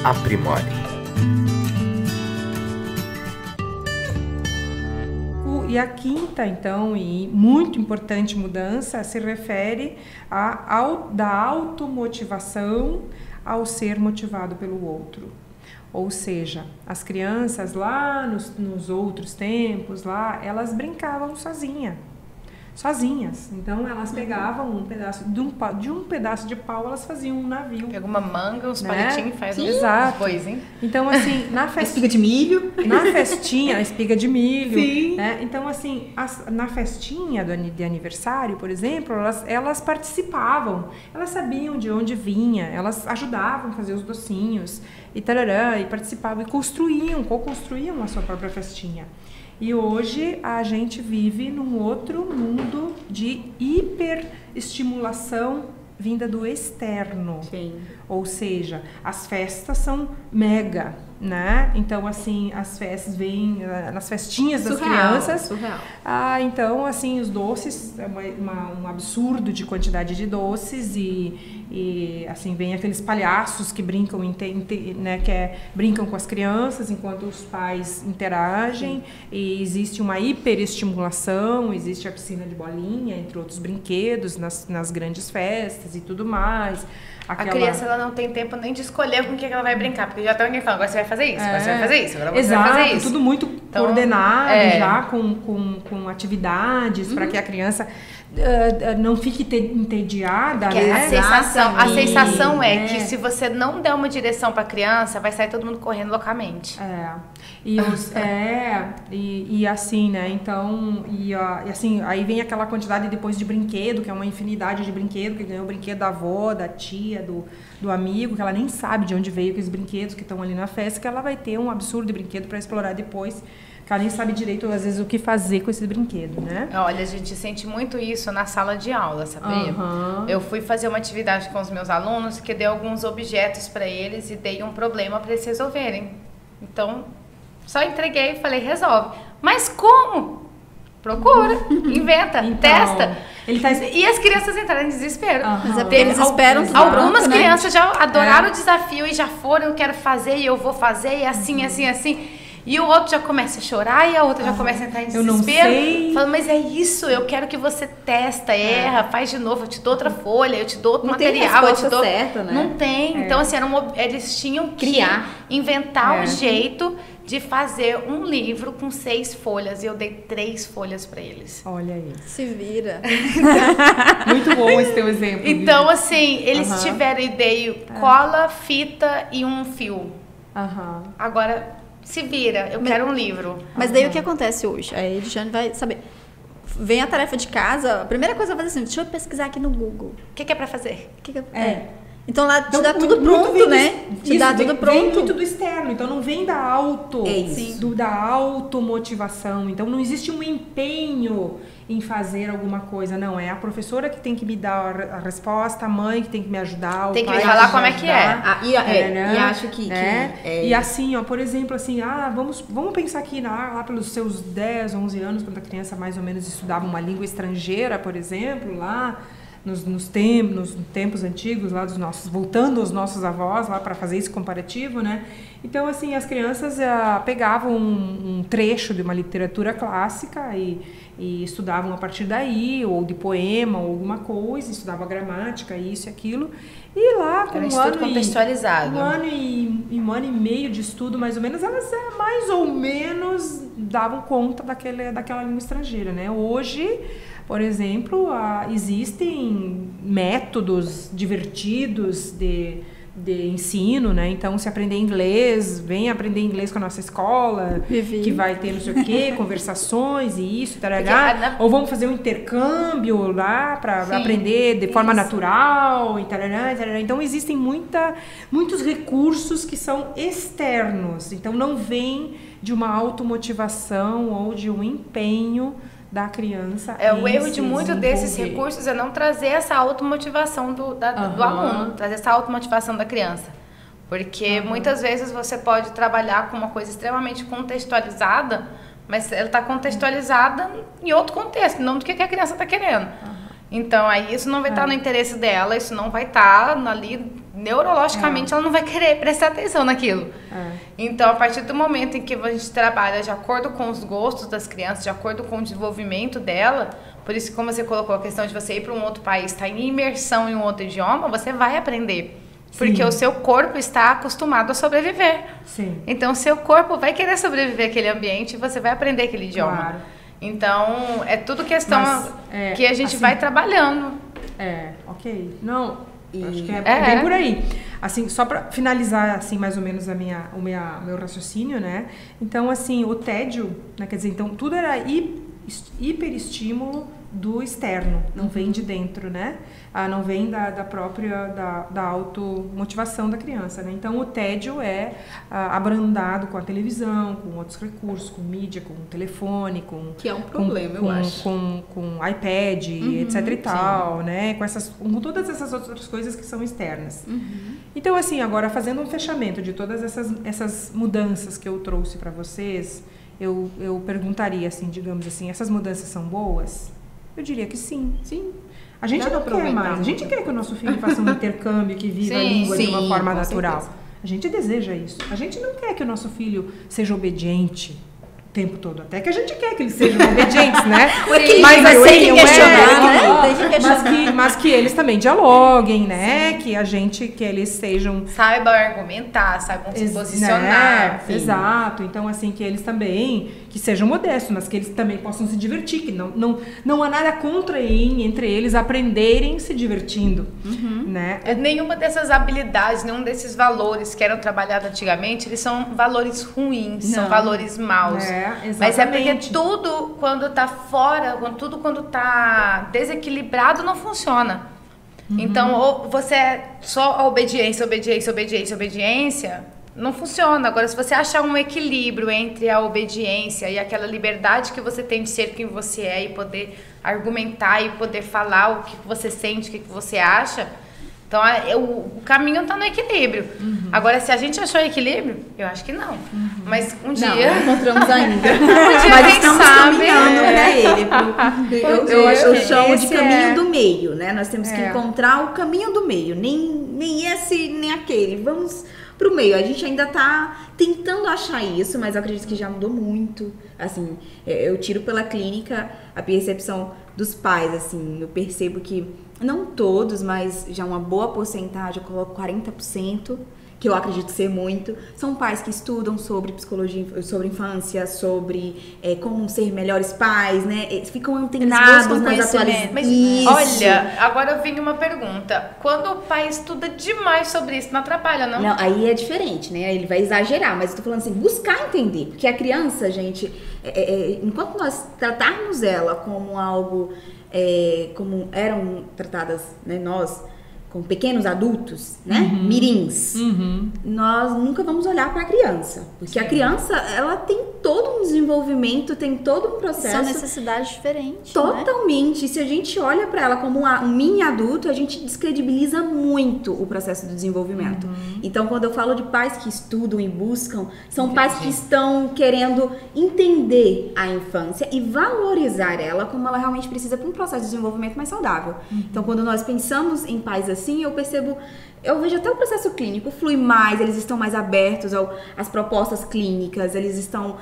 aprimore. E a quinta, então, e muito importante mudança, se refere da automotivação ao ser motivado pelo outro. Ou seja, as crianças lá nos outros tempos, lá, elas brincavam sozinhas. Então elas pegavam um pedaço de um pedaço de pau, elas faziam um navio. Pega uma manga, uns né? palitinhos e faz uns bois, hein? Então, assim, na festinha... Espiga de milho. Na festinha, a espiga de milho. Sim. Né? Então, assim, na festinha de aniversário, por exemplo, elas participavam. Elas sabiam de onde vinha, elas ajudavam a fazer os docinhos e tarará, e participavam, e co-construíam a sua própria festinha. E hoje a gente vive num outro mundo de hiperestimulação vinda do externo. Sim. Ou seja, as festas são mega, né? Então, assim, as festas vêm nas festinhas das crianças. Surreal. Então, assim, os doces, é um absurdo de quantidade de doces e assim, vem aqueles palhaços que brincam, né, brincam com as crianças enquanto os pais interagem. E existe uma hiperestimulação, existe a piscina de bolinha, entre outros brinquedos, nas grandes festas e tudo mais. A criança, ela não tem tempo nem de escolher com o que ela vai brincar, porque já tá alguém falando, agora você vai fazer isso, agora você vai fazer isso, agora você vai fazer isso. Tudo muito coordenado já com atividades para que a criança não fique entediada, porque né? A sensação é que se você não der uma direção para a criança, vai sair todo mundo correndo loucamente. E assim, né? Então, e assim, aí vem aquela quantidade depois de brinquedo, que é uma infinidade de brinquedo, que ganhou o brinquedo da avó, da tia, do amigo, que ela nem sabe de onde veio aqueles brinquedos que estão ali na festa, que ela vai ter um absurdo de brinquedo para explorar depois, que ela nem sabe direito, às vezes, o que fazer com esse brinquedo, né? Olha, a gente sente muito isso na sala de aula, sabia? Eu fui fazer uma atividade com os meus alunos que dei alguns objetos para eles e dei um problema para eles resolverem. Então, só entreguei e falei, resolve. Mas como? Procura, inventa, testa. E as crianças entraram em desespero. Mas é porque eles esperam tudo Algumas pronto, crianças já adoraram o desafio e já foram, eu quero fazer e eu vou fazer, e assim, assim. E o outro já começa a chorar e a outra já começa a entrar em desespero. Eu não sei. Falando, mas é isso, eu quero que você testa, erra, faz de novo, eu te dou outra folha, eu te dou outro material, eu te dou... certa, né? Não tem. Então, assim, eles tinham que inventar um jeito de fazer um livro com 6 folhas. E eu dei 3 folhas para eles. Olha aí. Se vira. Muito bom esse teu exemplo. Então, assim, eles tiveram ideia, cola, fita e um fio. Agora, se vira, eu quero um livro. Mas daí o que acontece hoje? A Edjane vai saber. Vem a tarefa de casa, a primeira coisa vai fazer assim, deixa eu pesquisar aqui no Google. O que é para fazer? Então lá te dá tudo pronto, né? Te dá tudo pronto. Vem muito do externo, então não vem da automotivação. Então não existe um empenho em fazer alguma coisa, não. É a professora que tem que me dar a resposta, a mãe que tem que me ajudar, tem que me falar como é que é. E acho que E assim, ó, por exemplo, assim, vamos pensar aqui lá pelos seus 10, 11 anos, quando a criança mais ou menos estudava uma língua estrangeira, por exemplo, lá nos tempos antigos, lá voltando aos nossos avós, lá para fazer esse comparativo, né? Então, assim, as crianças pegavam um trecho de uma literatura clássica e estudavam a partir daí, ou de poema, ou alguma coisa, estudavam a gramática, isso e aquilo, e lá com um ano contextualizado. Um ano e meio de estudo, mais ou menos, elas mais ou menos davam conta daquela língua estrangeira, né? Hoje, por exemplo, existem métodos divertidos de ensino, né? Então, se aprender inglês, vem aprender inglês com a nossa escola, que vai ter não sei o quê, conversações e isso, tarará. Ou vamos fazer um intercâmbio lá para aprender de forma natural e tarará, tarará. Então, existem muitos recursos que são externos. Então, não vem de uma automotivação ou de um empenho da criança. O erro de muitos desses recursos é não trazer essa automotivação do aluno, trazer essa automotivação da criança. Porque muitas vezes você pode trabalhar com uma coisa extremamente contextualizada, mas ela está contextualizada em outro contexto, não do que a criança está querendo. Então, aí isso não vai estar no interesse dela, isso não vai estar ali neurologicamente ela não vai querer prestar atenção naquilo. Então, a partir do momento em que a gente trabalha de acordo com os gostos das crianças, de acordo com o desenvolvimento dela, por isso, como você colocou a questão de você ir para um outro país, estar em imersão em um outro idioma, você vai aprender. Porque o seu corpo está acostumado a sobreviver. Sim. Então, o seu corpo vai querer sobreviver àquele ambiente e você vai aprender aquele idioma. Claro. Então, é tudo questão que a gente assim, vai trabalhando. Ok. Não, acho que é bem por aí. Assim, só para finalizar, assim, mais ou menos meu raciocínio, né? Então, assim, o tédio, né? Quer dizer, então, tudo era hiperestímulo do externo, não vem de dentro, né? Não vem da própria, da automotivação da criança, né? Então, o tédio é abrandado com a televisão, com outros recursos, com mídia, com telefone, com... Que é um problema, eu acho. Com iPad, etc e tal, né? Com todas essas outras coisas que são externas. Então, assim, agora, fazendo um fechamento de todas essas mudanças que eu trouxe para vocês, eu perguntaria, assim, digamos assim, essas mudanças são boas? Eu diria que sim. Sim. A gente não quer mais. A gente quer que o nosso filho faça um intercâmbio, que viva a língua de uma forma natural. Certeza. A gente deseja isso. A gente não quer que o nosso filho seja obediente o tempo todo. Até que a gente quer que eles sejam obedientes, né? Mas assim, tem que questionar, né? Mas que eles também dialoguem, né? Que eles sejam... Saibam argumentar, saibam se posicionar. Né? Exato. Então, assim, que eles também... Que sejam modestos, mas que eles também possam se divertir. Que não há nada contra entre eles aprenderem se divertindo, né? Nenhuma dessas habilidades, nenhum desses valores que eram trabalhados antigamente, eles são valores ruins, são valores maus. Mas é porque tudo, quando tá fora, quando tá desequilibrado, não funciona. Então, ou você é só a obediência, não funciona. Agora, se você achar um equilíbrio entre a obediência e aquela liberdade que você tem de ser quem você é e poder argumentar e poder falar o que você sente, o que você acha, então o caminho está no equilíbrio. Agora, se a gente achou equilíbrio, eu acho que não. Mas um dia... Não encontramos ainda. Mas estamos caminhando para ele. Eu chamo de caminho do meio, né? Nós temos que encontrar o caminho do meio. Nem esse, nem aquele. Vamos... pro meio. A gente ainda tá tentando achar isso, mas eu acredito que já mudou muito. Assim, eu tiro pela clínica a percepção dos pais, assim, eu percebo que, não todos, mas já uma boa porcentagem, eu coloco 40%, que eu acredito ser muito, são pais que estudam sobre psicologia, sobre infância, sobre como ser melhores pais, né? Eles ficam antenados nas atualizações. Mas olha, agora vem uma pergunta. Quando o pai estuda demais sobre isso, não atrapalha, não? Não, aí é diferente, né? Ele vai exagerar, mas eu tô falando assim, buscar entender. Porque a criança, gente, enquanto nós tratarmos ela como algo, como eram tratadas, né, nós, com pequenos adultos, né? Mirins. Nós nunca vamos olhar para a criança. Porque a criança, ela tem todo um desenvolvimento, tem todo um processo. São necessidades diferentes. Totalmente. Né? E se a gente olha para ela como um mini adulto, a gente descredibiliza muito o processo do desenvolvimento. Então, quando eu falo de pais que estudam e buscam, são pais que estão querendo entender a infância e valorizar ela como ela realmente precisa para um processo de desenvolvimento mais saudável. Então, quando nós pensamos em pais assim, eu percebo, eu vejo até o processo clínico flui mais, eles estão mais abertos às propostas clínicas, eles estão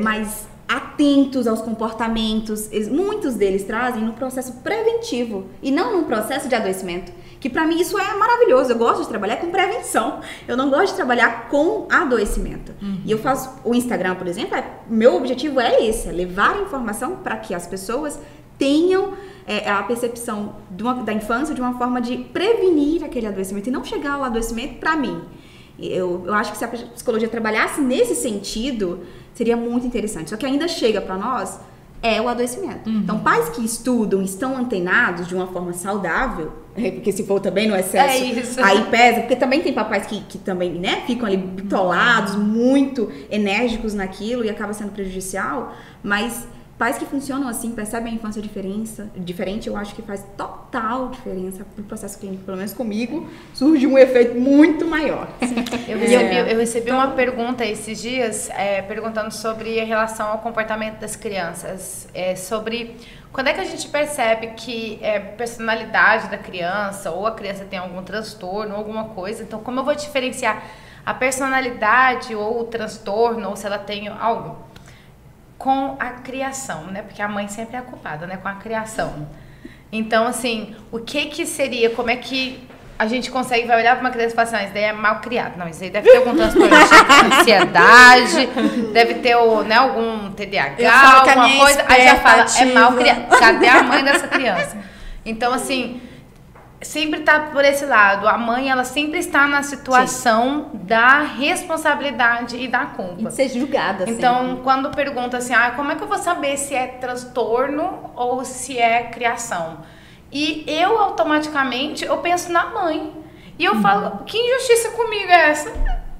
mais atentos aos comportamentos, muitos deles trazem no processo preventivo e não no processo de adoecimento, que pra mim isso é maravilhoso, eu gosto de trabalhar com prevenção, eu não gosto de trabalhar com adoecimento. E eu faço o Instagram, por exemplo, meu objetivo é esse, é levar informação para que as pessoas tenham a percepção da infância de uma forma de prevenir aquele adoecimento e não chegar ao adoecimento para mim. Eu acho que se a psicologia trabalhasse nesse sentido, seria muito interessante. Só que ainda chega para nós o adoecimento. Então, pais que estudam, estão antenados de uma forma saudável, porque se for também no excesso, aí pesa, porque também tem papais que também, né, ficam ali bitolados, muito enérgicos naquilo e acaba sendo prejudicial, mas Pais que funcionam assim, percebem a infância diferente, eu acho que faz total diferença pro processo clínico, pelo menos comigo, surge um efeito muito maior. Eu recebi uma pergunta esses dias, perguntando sobre a relação ao comportamento das crianças, sobre quando é que a gente percebe que é personalidade da criança, ou a criança tem algum transtorno, ou alguma coisa. Então, como eu vou diferenciar a personalidade ou o transtorno, ou se ela tem algo? Com a criação, né? Porque a mãe sempre é a culpada, né? Com a criação. Então, assim, o que seria, como é que a gente consegue, vai olhar para uma criança e falar assim, isso daí é mal criado. Não, isso aí deve ter algum transtorno de ansiedade, deve ter algum TDAH, alguma coisa. Aí já fala, é mal criado. Cadê a mãe dessa criança? Então, assim, sempre tá por esse lado. A mãe, ela sempre está na situação da responsabilidade e da culpa. E de ser julgada. Então, sempre. Quando pergunta assim, como é que eu vou saber se é transtorno ou se é criação? E eu, automaticamente, eu penso na mãe. E eu falo, que injustiça comigo é essa?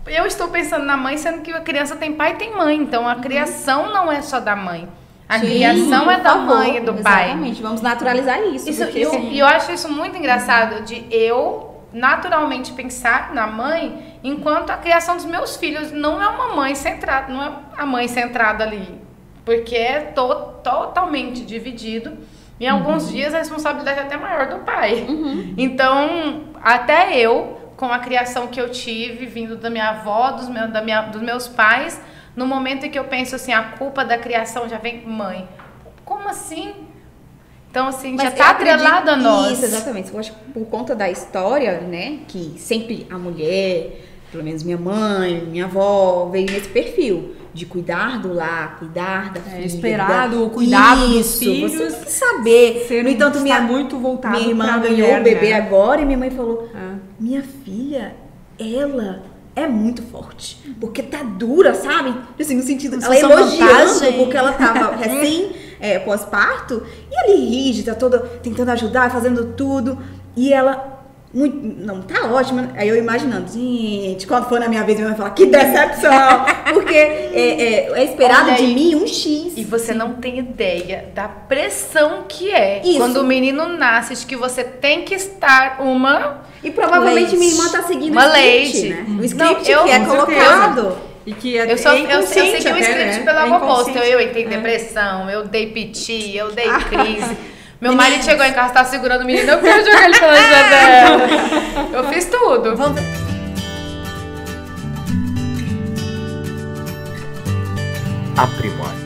Eu estou pensando na mãe, sendo que a criança tem pai e tem mãe. Então, a criação não é só da mãe. A criação é da mãe e do pai. Exatamente, vamos naturalizar isso. E eu acho isso muito engraçado, de eu naturalmente pensar na mãe, enquanto a criação dos meus filhos não é uma mãe centrada, não é a mãe centrada ali. Porque é totalmente dividido. Em alguns dias a responsabilidade é até maior do pai. Então, até eu, com a criação que eu tive, vindo da minha avó, dos meus pais, no momento em que eu penso assim, a culpa da criação já vem mãe. Como assim? Então, assim, mas já está atrelado a nós. Isso, exatamente. Eu acho que por conta da história, né, que sempre a mulher, pelo menos minha mãe, minha avó, veio nesse perfil de cuidar do lar, cuidar da filha. Esperado o cuidado dos filhos. Você tem que saber. No entanto, muito voltado minha irmã ganhou o bebê agora e minha mãe falou, minha filha, ela é muito forte, porque tá dura, sabe? Assim, no sentido, ela elogiando, porque ela tava recém pós-parto, e ela rígida, toda tentando ajudar, fazendo tudo, e ela não, tá ótima. Aí eu imaginando, gente, quando for na minha vez, minha mãe vai falar, que decepção, porque é esperado de mim um X. E você não tem ideia da pressão que é quando o menino nasce, de que você tem que estar E provavelmente minha irmã tá seguindo uma o script, né? O script que é colocado. E que eu segui o script pelo água oposta. Eu entrei em depressão, eu dei piti, eu dei crise. Meu marido chegou em casa, tava segurando o menino, eu quero jogar ele pela janela. Eu fiz tudo. Aprimora.